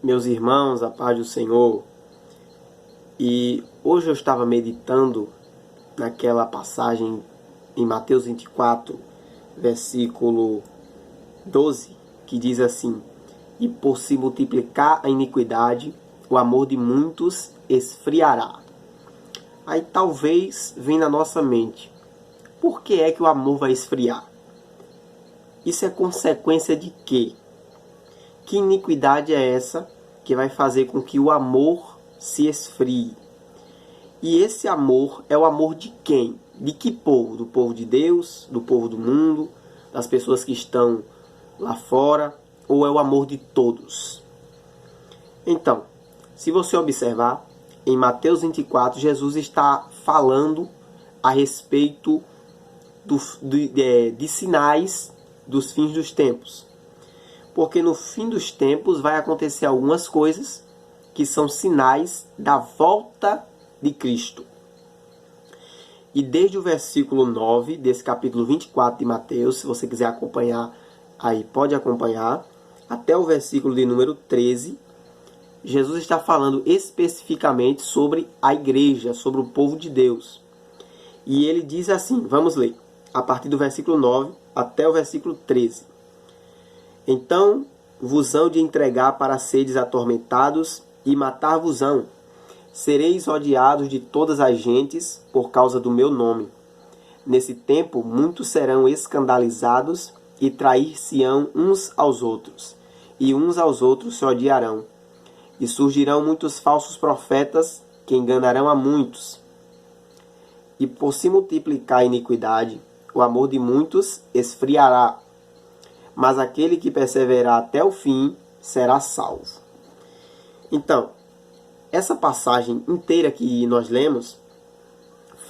Meus irmãos, a paz do Senhor. E hoje eu estava meditando naquela passagem em Mateus 24, versículo 12, que diz assim: E por se multiplicar a iniquidade, o amor de muitos esfriará. Aí talvez venha na nossa mente: por que é que o amor vai esfriar? Isso é consequência de quê? Que iniquidade é essa que vai fazer com que o amor se esfrie? E esse amor é o amor de quem? De que povo? Do povo de Deus? Do povo do mundo? Das pessoas que estão lá fora? Ou é o amor de todos? Então, se você observar, em Mateus 24, Jesus está falando a respeito de sinais dos fins dos tempos. Porque no fim dos tempos vai acontecer algumas coisas que são sinais da volta de Cristo. E desde o versículo 9 desse capítulo 24 de Mateus, se você quiser acompanhar, aí pode acompanhar, até o versículo de número 13, Jesus está falando especificamente sobre a igreja, sobre o povo de Deus. E ele diz assim, vamos ler, a partir do versículo 9 até o versículo 13. Então vos hão de entregar para seres atormentados e matar-vos-ão. Sereis odiados de todas as gentes por causa do meu nome. Nesse tempo muitos serão escandalizados e trair-se-ão uns aos outros, e uns aos outros se odiarão. E surgirão muitos falsos profetas que enganarão a muitos. E por se multiplicar a iniquidade, o amor de muitos esfriará. Mas aquele que perseverar até o fim será salvo. Então, essa passagem inteira que nós lemos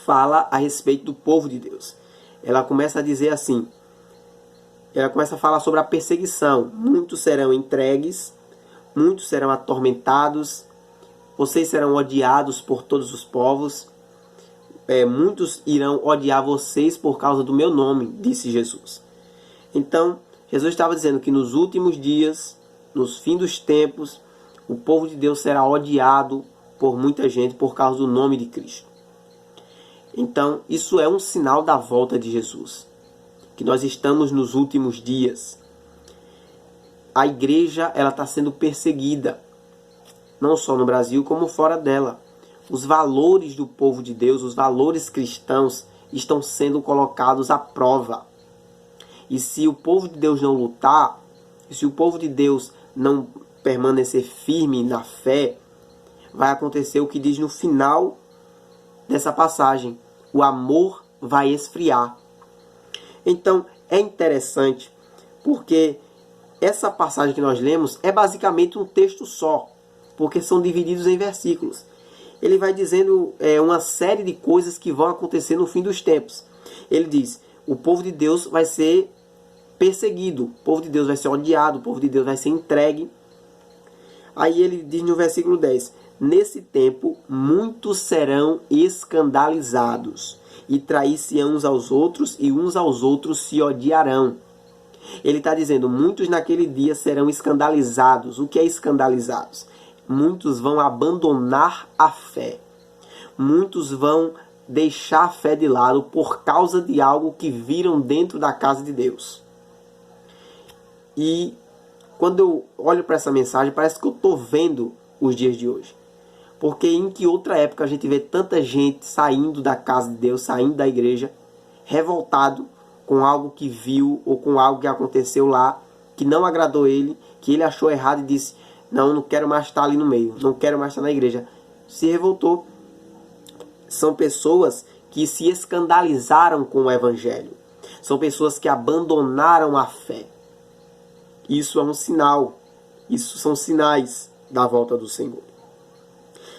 fala a respeito do povo de Deus. Ela começa a dizer assim, ela começa a falar sobre a perseguição. Muitos serão entregues, muitos serão atormentados, vocês serão odiados por todos os povos, muitos irão odiar vocês por causa do meu nome, disse Jesus. Então, Jesus estava dizendo que nos últimos dias, nos fins dos tempos, o povo de Deus será odiado por muita gente por causa do nome de Cristo. Então, isso é um sinal da volta de Jesus, que nós estamos nos últimos dias. A igreja ela está sendo perseguida, não só no Brasil, como fora dela. Os valores do povo de Deus, os valores cristãos, estão sendo colocados à prova. E se o povo de Deus não lutar, se o povo de Deus não permanecer firme na fé, vai acontecer o que diz no final dessa passagem: o amor vai esfriar. Então é interessante, porque essa passagem que nós lemos é basicamente um texto só, porque são divididos em versículos. Ele vai dizendo uma série de coisas que vão acontecer no fim dos tempos. Ele diz: o povo de Deus vai ser perseguido, o povo de Deus vai ser odiado, o povo de Deus vai ser entregue. Aí ele diz no versículo 10, nesse tempo muitos serão escandalizados e trair-se-ão uns aos outros e uns aos outros se odiarão. Ele está dizendo, muitos naquele dia serão escandalizados. O que é escandalizados? Muitos vão abandonar a fé. Muitos vão deixar a fé de lado por causa de algo que viram dentro da casa de Deus. E quando eu olho para essa mensagem, parece que eu estou vendo os dias de hoje. Porque em que outra época a gente vê tanta gente saindo da casa de Deus, saindo da igreja, revoltado com algo que viu ou com algo que aconteceu lá, que não agradou ele, que ele achou errado e disse, não quero mais estar ali no meio, não quero mais estar na igreja. Se revoltou. São pessoas que se escandalizaram com o evangelho. São pessoas que abandonaram a fé. Isso é um sinal. Isso são sinais da volta do Senhor.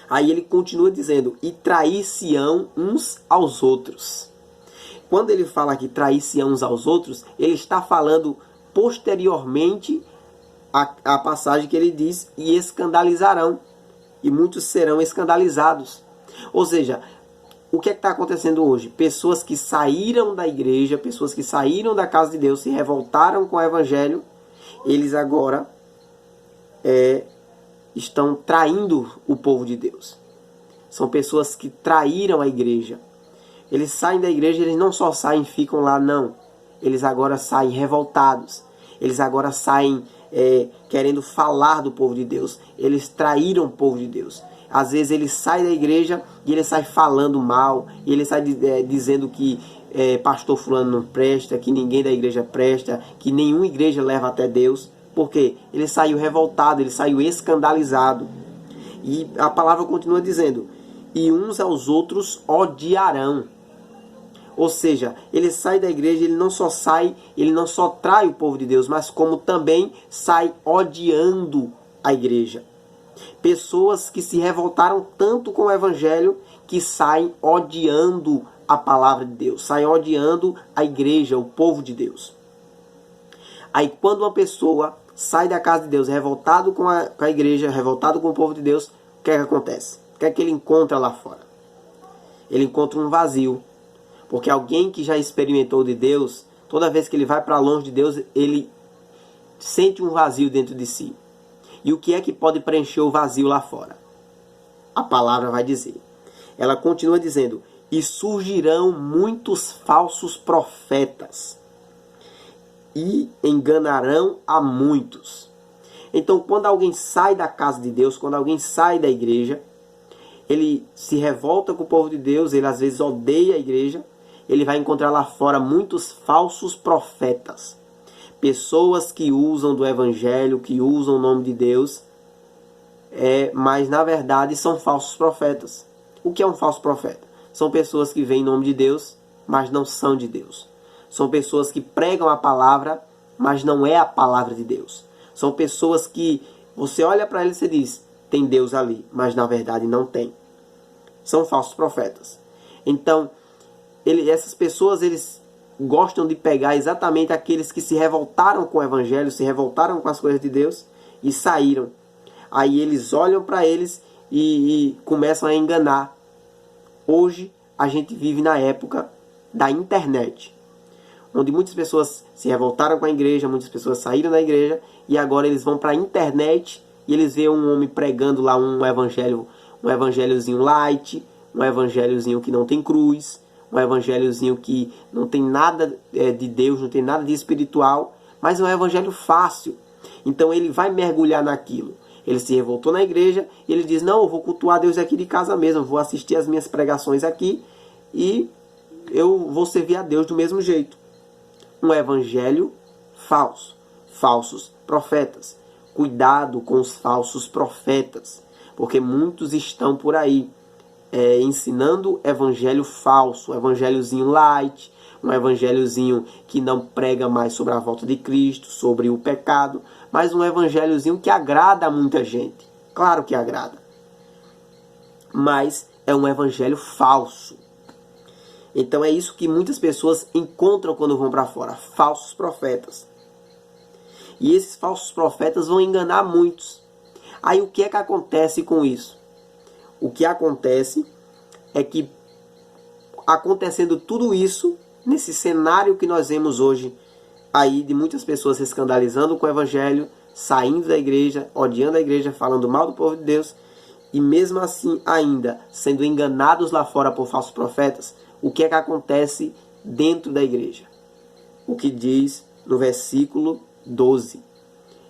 Aí ele continua dizendo, e trair-se-ão uns aos outros. Quando ele fala que trair-se-ão uns aos outros, ele está falando posteriormente à passagem que ele diz, e escandalizarão. E muitos serão escandalizados. Ou seja, o que está acontecendo hoje? Pessoas que saíram da igreja, pessoas que saíram da casa de Deus, se revoltaram com o evangelho, eles agora estão traindo o povo de Deus. São pessoas que traíram a igreja. Eles saem da igreja, eles não só saem e ficam lá, não. Eles agora saem revoltados. Eles agora saem querendo falar do povo de Deus. Eles traíram o povo de Deus. Às vezes ele sai da igreja e ele sai falando mal. E ele sai dizendo que pastor fulano não presta, que ninguém da igreja presta, que nenhuma igreja leva até Deus. Por quê? Ele saiu revoltado, ele saiu escandalizado. E a palavra continua dizendo, e uns aos outros odiarão. Ou seja, ele sai da igreja, ele não só trai o povo de Deus, mas como também sai odiando a igreja. Pessoas que se revoltaram tanto com o evangelho que saem odiando a palavra de Deus, saem odiando a igreja, o povo de Deus. Aí quando uma pessoa sai da casa de Deus revoltado com a igreja, revoltado com o povo de Deus, o que é que acontece? O que é que ele encontra lá fora? Ele encontra um vazio. Porque alguém que já experimentou de Deus, toda vez que ele vai para longe de Deus, ele sente um vazio dentro de si. E o que é que pode preencher o vazio lá fora? A palavra vai dizer. Ela continua dizendo, e surgirão muitos falsos profetas, e enganarão a muitos. Então, quando alguém sai da casa de Deus, quando alguém sai da igreja, ele se revolta com o povo de Deus, ele às vezes odeia a igreja, ele vai encontrar lá fora muitos falsos profetas. Pessoas que usam do evangelho, que usam o nome de Deus, mas na verdade são falsos profetas. O que é um falso profeta? São pessoas que veem em nome de Deus, mas não são de Deus. São pessoas que pregam a palavra, mas não é a palavra de Deus. São pessoas que você olha para eles e diz, tem Deus ali, mas na verdade não tem. São falsos profetas. Então, essas pessoas, eles gostam de pegar exatamente aqueles que se revoltaram com o evangelho, se revoltaram com as coisas de Deus e saíram. Aí eles olham para eles e começam a enganar. Hoje a gente vive na época da internet, onde muitas pessoas se revoltaram com a igreja, muitas pessoas saíram da igreja e agora eles vão para a internet e eles veem um homem pregando lá um evangelhozinho light, um evangelhozinho que não tem cruz, um evangelhozinho que não tem nada de Deus, não tem nada de espiritual, mas é um evangelho fácil. Então ele vai mergulhar naquilo. Ele se revoltou na igreja e ele diz, não, eu vou cultuar Deus aqui de casa mesmo, eu vou assistir as minhas pregações aqui e eu vou servir a Deus do mesmo jeito. Um evangelho falso, falsos profetas. Cuidado com os falsos profetas, porque muitos estão por aí ensinando evangelho falso, evangelhozinho light, um evangelhozinho que não prega mais sobre a volta de Cristo, sobre o pecado, mas um evangelhozinho que agrada a muita gente. Claro que agrada, mas é um evangelho falso. Então é isso que muitas pessoas encontram quando vão para fora, falsos profetas. E esses falsos profetas vão enganar muitos. Aí o que é que acontece com isso? O que acontece é que, acontecendo tudo isso, nesse cenário que nós vemos hoje, aí de muitas pessoas se escandalizando com o evangelho, saindo da igreja, odiando a igreja, falando mal do povo de Deus, e mesmo assim ainda sendo enganados lá fora por falsos profetas, o que é que acontece dentro da igreja? O que diz no versículo 12.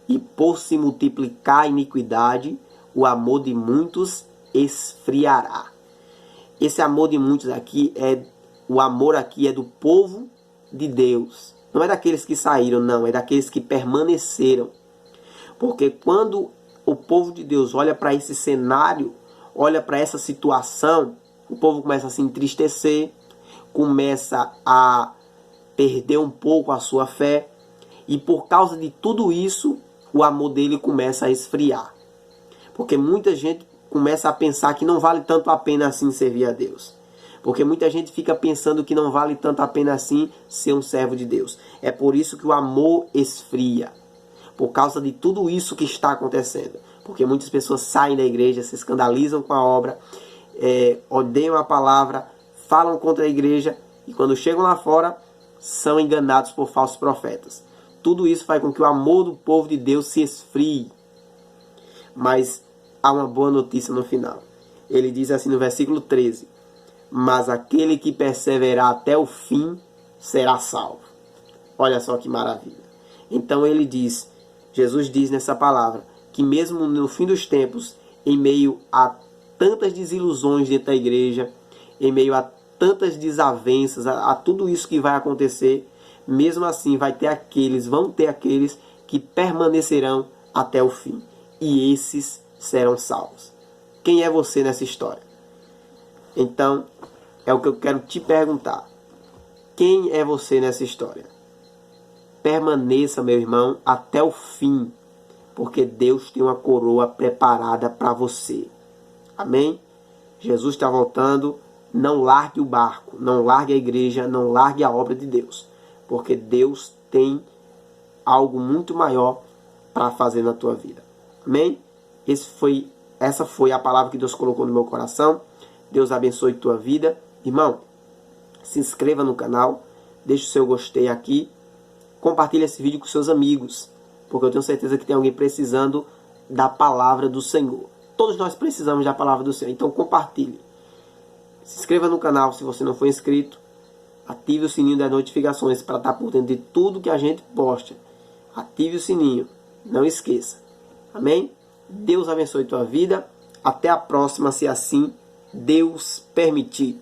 E por se multiplicar a iniquidade, o amor de muitos esfriará. Esse amor de muitos aqui o amor aqui é do povo de Deus. Não é daqueles que saíram, não. É daqueles que permaneceram. Porque quando o povo de Deus olha para esse cenário, olha para essa situação, o povo começa a se entristecer, começa a perder um pouco a sua fé. E por causa de tudo isso, o amor dele começa a esfriar. Porque muita gente começa a pensar que não vale tanto a pena assim servir a Deus. Porque muita gente fica pensando que não vale tanto a pena assim ser um servo de Deus. É por isso que o amor esfria. Por causa de tudo isso que está acontecendo. Porque muitas pessoas saem da igreja, se escandalizam com a obra, odeiam a palavra, falam contra a igreja e quando chegam lá fora são enganados por falsos profetas. Tudo isso faz com que o amor do povo de Deus se esfrie. Mas há uma boa notícia no final. Ele diz assim no versículo 13: mas aquele que perseverar até o fim será salvo. Olha só que maravilha. Então ele diz, Jesus diz nessa palavra, que mesmo no fim dos tempos, em meio a tantas desilusões dentro da igreja, em meio a tantas desavenças, a tudo isso que vai acontecer, mesmo assim vão ter aqueles que permanecerão até o fim. E esses serão salvos. Quem é você nessa história? Então, é o que eu quero te perguntar. Quem é você nessa história? Permaneça, meu irmão, até o fim, porque Deus tem uma coroa preparada para você. Amém? Jesus está voltando. Não largue o barco, não largue a igreja, não largue a obra de Deus, porque Deus tem algo muito maior para fazer na tua vida. Amém? Essa foi a palavra que Deus colocou no meu coração. Deus abençoe tua vida. Irmão, se inscreva no canal, deixe o seu gostei aqui, compartilhe esse vídeo com seus amigos, porque eu tenho certeza que tem alguém precisando da palavra do Senhor. Todos nós precisamos da palavra do Senhor, então compartilhe. Se inscreva no canal se você não for inscrito. Ative o sininho das notificações para estar por dentro de tudo que a gente posta. Ative o sininho, não esqueça. Amém? Deus abençoe tua vida. Até a próxima, se assim Deus permitir.